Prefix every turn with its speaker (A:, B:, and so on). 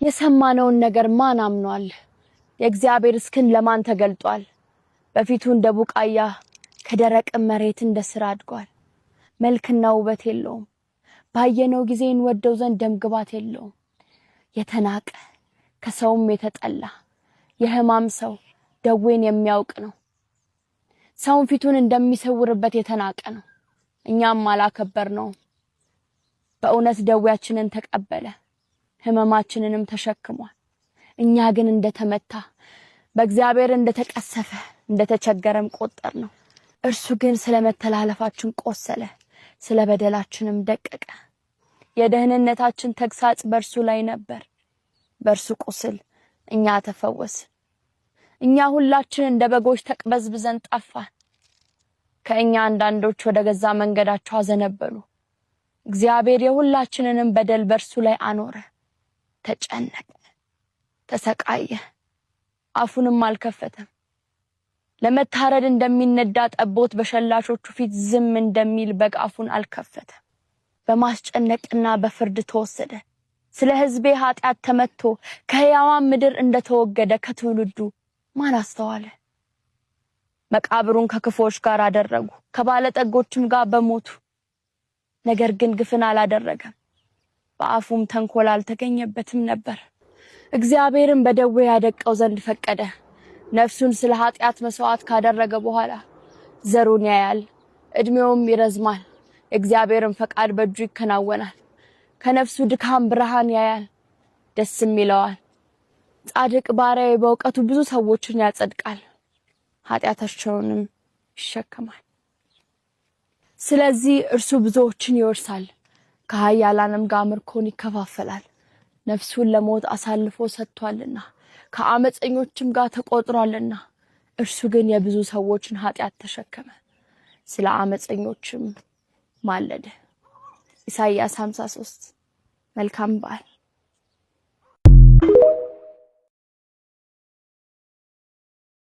A: የሰማነውን ነገር ማን አምኗል? የእግዚአብሔር እስክን ለማን ተገልጧል? በፊቱ እንደ ቡቃያ ከደረቅ መሬት እንደ ስር አድጓል። መልክና ውበት የለውም፣ ባየነው ጊዜ እንወደው ዘንድ ደምግባት የለውም። የተናቀ ከሰውም የተጠላ የሕማም ሰው ደዌን የሚያውቅ ነው። ሰውን ፊቱን እንደሚሰውርበት የተናቀ ነው፣ እኛም አላከበርነውም። በእውነት ደዌያችንን ተቀበለ፣ ሕመማችንንም ተሸክሟል። እኛ ግን እንደተመታ በእግዚአብሔር እንደተቀሰፈ እንደተቸገረም ቆጠርነው። እርሱ ግን ስለመተላለፋችን ቆሰለ፣ ስለ በደላችንም ደቀቀ። የደህንነታችን ተግሳጽ በእርሱ ላይ ነበር፣ በእርሱ ቁስል እኛ ተፈወስን። እኛ ሁላችን እንደ በጎች ተቅበዝብዘን ጠፋን፣ ከእኛ አንዳንዶች ወደ ገዛ መንገዳቸው አዘነበሉ። እግዚአብሔር የሁላችንንም በደል በእርሱ ላይ አኖረ። ተጨነቀ፣ ተሰቃየ፣ አፉንም አልከፈተም። ለመታረድ እንደሚነዳ ጠቦት በሸላቾቹ ፊት ዝም እንደሚል በግ አፉን አልከፈተም። በማስጨነቅና በፍርድ ተወሰደ። ስለ ሕዝቤ ኃጢአት ተመትቶ ከሕያዋን ምድር እንደተወገደ ከትውልዱ ማን አስተዋለ? መቃብሩን ከክፎች ጋር አደረጉ፣ ከባለጠጎችም ጋር በሞቱ። ነገር ግን ግፍን አላደረገም፣ በአፉም ተንኮል አልተገኘበትም ነበር። እግዚአብሔርም በደዌ ያደቀው ዘንድ ፈቀደ። ነፍሱን ስለ ኃጢአት መስዋዕት ካደረገ በኋላ ዘሩን ያያል፣ እድሜውም ይረዝማል። የእግዚአብሔርም ፈቃድ በእጁ ይከናወናል። ከነፍሱ ድካም ብርሃን ያያል፣ ደስም ይለዋል። ጻድቅ ባሪያዬ በእውቀቱ ብዙ ሰዎችን ያጸድቃል፣ ኃጢአታቸውንም ይሸከማል። ስለዚህ እርሱ ብዙዎችን ይወርሳል፣ ከኃያላንም ጋር ምርኮን ይከፋፈላል። ነፍሱን ለሞት አሳልፎ ሰጥቷልና ከአመፀኞችም ጋር ተቆጥሯልና። እርሱ ግን የብዙ ሰዎችን ኃጢአት ተሸከመ፣ ስለ አመፀኞችም ማለደ። ኢሳይያስ 53። መልካም በዓል።